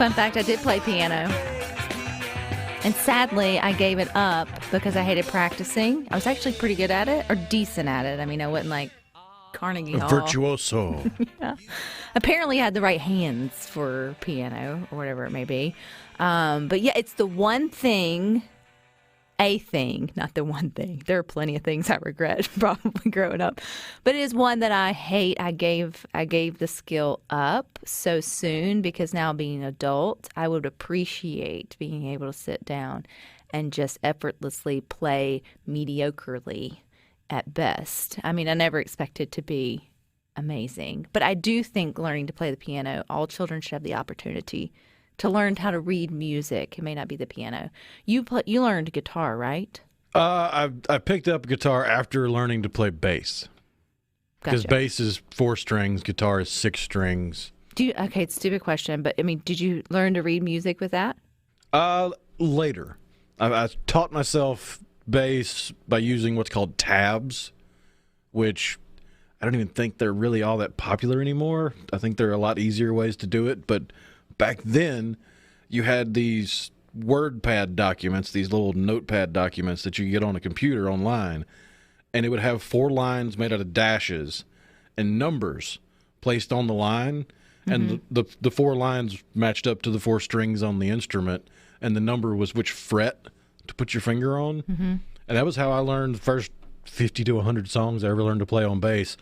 Fun fact, I did play piano. And sadly, I gave it up because I hated practicing. I was actually pretty good at it, or decent at it. I mean, I wasn't like Carnegie Hall. Virtuoso. Yeah. Apparently, I had the right hands for piano, or whatever it may be. But yeah, it's the one thing, not the one thing. There are plenty of things I regret probably growing up, but it is one that I hate. I gave the skill up so soon because now being an adult, I would appreciate being able to sit down and just effortlessly play mediocrely at best. I mean, I never expected to be amazing, but I do think learning to play the piano, all children should have the opportunity to learn how to read music. It may not be the piano. You learned guitar, right? I picked up guitar after learning to play bass. Because bass is 4 strings, guitar is 6 strings. Okay, it's a stupid question, but I mean, did you learn to read music with that? Later. I taught myself bass by using what's called tabs, which I don't even think they're really all that popular anymore. I think there are a lot easier ways to do it, but back then, you had these WordPad documents, these little notepad documents that you get on a computer online, and it would have 4 lines made out of dashes and numbers placed on the line, and the 4 lines matched up to the 4 strings on the instrument, and the number was which fret to put your finger on. And that was how I learned the first 50 to 100 songs I ever learned to play on bass.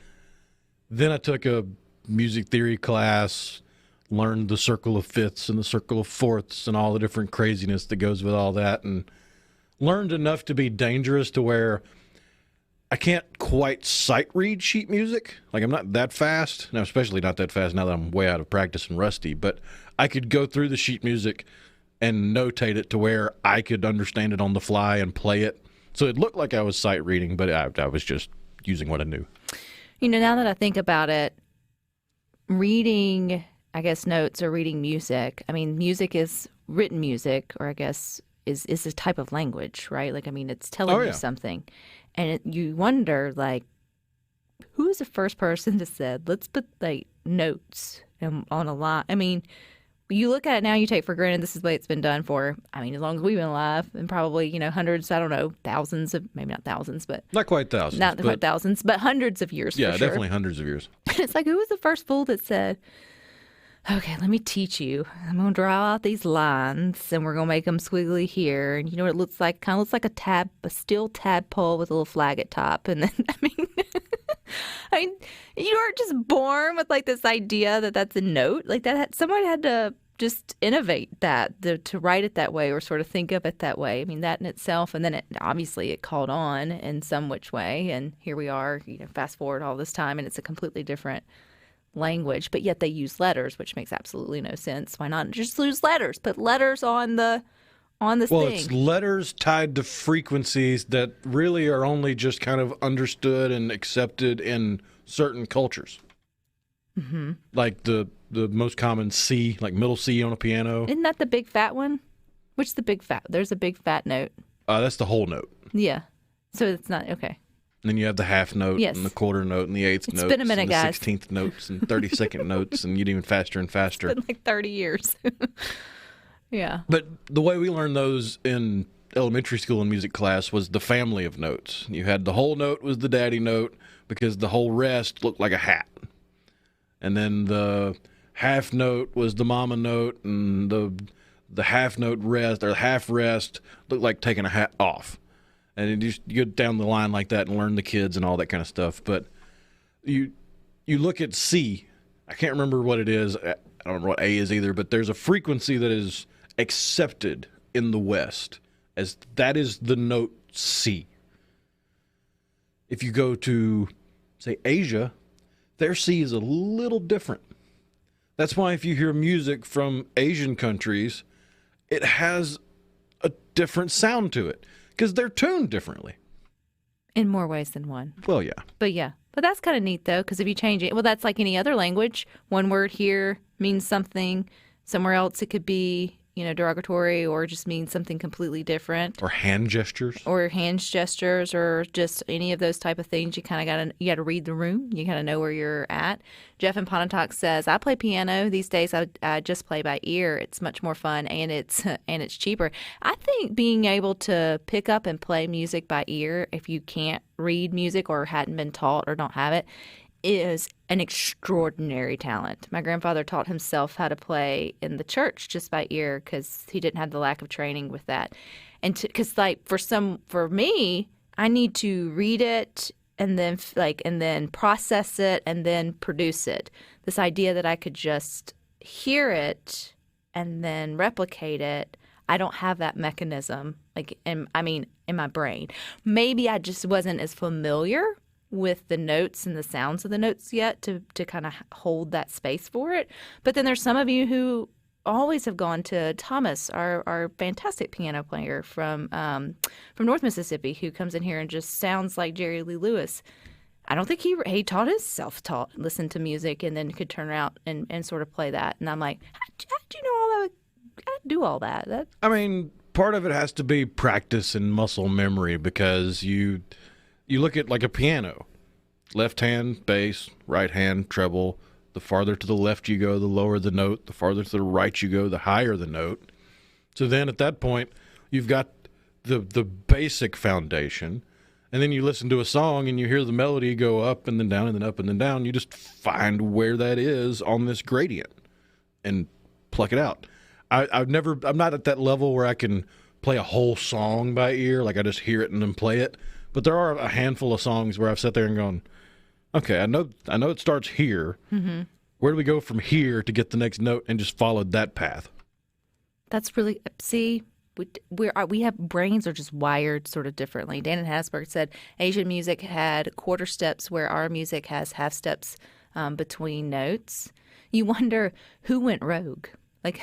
Then I took a music theory class, learned the circle of fifths and the circle of fourths and all the different craziness that goes with all that, and learned enough to be dangerous to where I can't quite sight read sheet music. Like, I'm not that fast, now especially not that fast now that I'm way out of practice and rusty, but I could go through the sheet music and notate it to where I could understand it on the fly and play it. So it looked like I was sight reading, but I was just using what I knew. You know, now that I think about it, reading, I guess, notes or reading music, I mean, music is written music, or I guess is a type of language, right? Like, I mean, it's telling you something. And you wonder, like, who was the first person that said, let's put, like, notes on a line? I mean, you look at it now, you take for granted this is the way it's been done for, I mean, as long as we've been alive, and probably, you know, hundreds, I don't know, thousands of, maybe not thousands, but. Not quite thousands. Not quite thousands, but hundreds of years, yeah, for sure. definitely hundreds of years. It's like, who was the first fool that said, okay, let me teach you. I'm going to draw out these lines, and we're going to make them squiggly here. And you know what it looks like? Kind of looks like a steel tadpole with a little flag at top. And then, I mean, you aren't just born with, like, this idea that that's a note. Like, somebody had to just innovate that, to write it that way or sort of think of it that way. I mean, that in itself, and then obviously it caught on in some which way. And here we are, you know, fast forward all this time, and it's a completely different language, but yet they use letters, which makes absolutely no sense. Why not just use letters? Put letters on this thing. Well, it's letters tied to frequencies that really are only just kind of understood and accepted in certain cultures. Like the most common C, like middle C on a piano. Isn't that the big fat one? Which the big fat? There's a big fat note. That's the whole note. Yeah. So it's not, okay. And then you have the half note and the quarter note and the eighth note. It's been a minute, and guys. the 16th notes and 32nd notes, and you get even faster and faster. It's been like 30 years. Yeah. But the way we learned those in elementary school and music class was the family of notes. You had the whole note was the daddy note because the whole rest looked like a hat. And then the half note was the mama note, and the half note rest or half rest looked like taking a hat off. And you go down the line like that and learn the kids and all that kind of stuff. But you look at C. I can't remember what it is. I don't remember what A is either. But there's a frequency that is accepted in the West as that is the note C. If you go to, say, Asia, their C is a little different. That's why if you hear music from Asian countries, it has a different sound to it. Because they're tuned differently. In more ways than one. Well, yeah. But that's kind of neat, though, because if you change it, well, that's like any other language. One word here means something. Somewhere else it could be, derogatory or just means something completely different. Or hand gestures. Or hand gestures, or just any of those type of things. You kind of gotta read the room. You gotta know where you're at. Jeff in Pontotoc says, "I play piano these days. I just play by ear. It's much more fun and it's cheaper." I think being able to pick up and play music by ear, if you can't read music or hadn't been taught or don't have it, is an extraordinary talent. My grandfather taught himself how to play in the church just by ear because he didn't have the lack of training with that. And because for me, I need to read it and then process it and then produce it. This idea that I could just hear it and then replicate it, I don't have that mechanism. In my brain. Maybe I just wasn't as familiar with the notes and the sounds of the notes yet to kind of hold that space for it. But then there's some of you who always have gone to Thomas, our fantastic piano player from North Mississippi, who comes in here and just sounds like Jerry Lee Lewis. I don't think he taught his self-taught, listened to music, and then could turn around and sort of play that. And I'm like, how'd you know all that? How'd you do all that? Part of it has to be practice and muscle memory, because you look at like a piano, left hand bass, right hand treble. The farther to the left you go, the lower the note. The farther to the right you go, the higher the note. So then at that point, you've got the basic foundation. And then you listen to a song and you hear the melody go up and then down and then up and then down. You just find where that is on this gradient and pluck it out. I'm not at that level where I can play a whole song by ear. Like I just hear it and then play it. But there are a handful of songs where I've sat there and gone, okay, I know it starts here. Mm-hmm. Where do we go from here to get the next note, and just followed that path? That's really, we have brains are just wired sort of differently. Dan in Hattiesburg said Asian music had quarter steps where our music has half steps between notes. You wonder who went rogue. Well,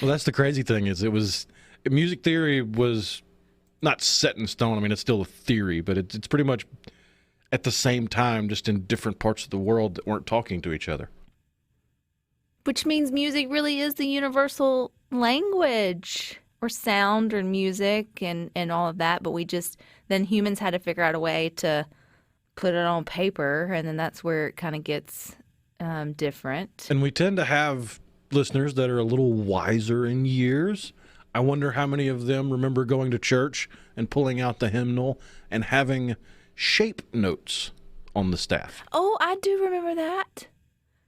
that's the crazy thing is music theory was not set in stone. It's still a theory, but it's pretty much at the same time, just in different parts of the world that weren't talking to each other. Which means music really is the universal language, or sound, or music, and all of that. But then humans had to figure out a way to put it on paper, and then that's where it kind of gets different. And we tend to have listeners that are a little wiser in years. I wonder how many of them remember going to church and pulling out the hymnal and having shape notes on the staff. Oh, I do remember that.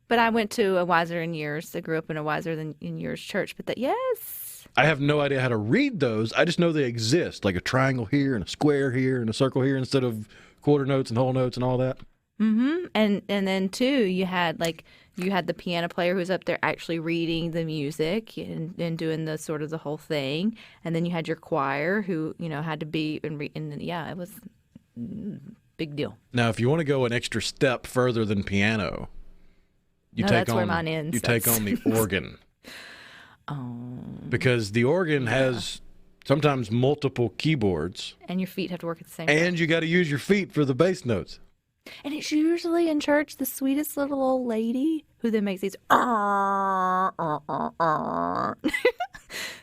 But I went to a wiser in years. I grew up in a wiser in years church. But yes. I have no idea how to read those. I just know they exist, like a triangle here and a square here and a circle here instead of quarter notes and whole notes and all that. Mm-hmm. And then too, you had the piano player who's up there actually reading the music and doing the sort of the whole thing, and then you had your choir who had to be and yeah, it was big deal. Now, if you want to go an extra step further than piano, that's where mine ends. You take on the organ. Because the organ has sometimes multiple keyboards, and your feet have to work at the same time, and you got to use your feet for the bass notes. And it's usually in church the sweetest little old lady who then makes these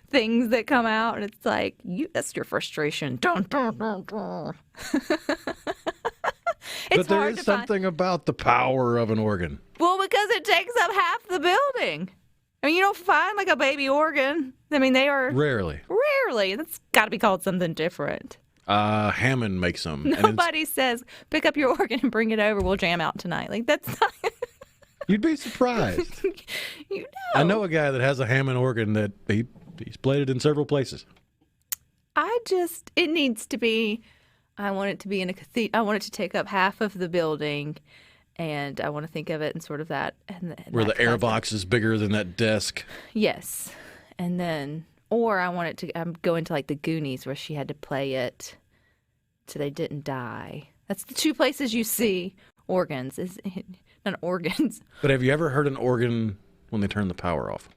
things that come out, and it's like, that's your frustration. Dun, dun, dun, dun. But there is something about the power of an organ. Well, because it takes up half the building. You don't find like a baby organ. They are rarely. That's got to be called something different. Hammond makes them. Nobody says, pick up your organ and bring it over. We'll jam out tonight. That's not... You'd be surprised. I know a guy that has a Hammond organ that he's played it in several places. It needs to be, I want it to be in a cathedral. I want it to take up half of the building, and I want to think of it in sort of that. Where the air box is bigger than that desk. Yes. And then... Or I want it to go into like the Goonies where she had to play it so they didn't die. That's the two places you see organs. Not organs. But have you ever heard an organ when they turn the power off?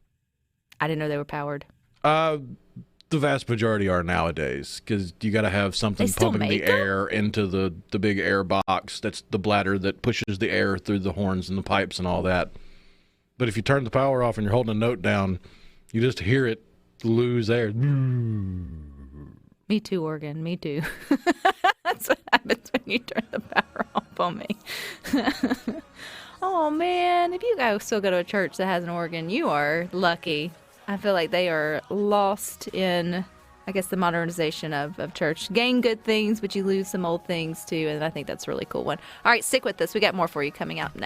I didn't know they were powered. The vast majority are nowadays, because you got to have something pumping the air into the big air box. That's the bladder that pushes the air through the horns and the pipes and all that. But if you turn the power off and you're holding a note down, You just hear it lose air. Me too, organ. Me too. That's what happens when you turn the power off on me. Oh, man. If you still go to a church that has an organ, you are lucky. I feel like they are lost in, I guess, the modernization of church. Gain good things, but you lose some old things, too. And I think that's a really cool one. All right, stick with us. We got more for you coming out next.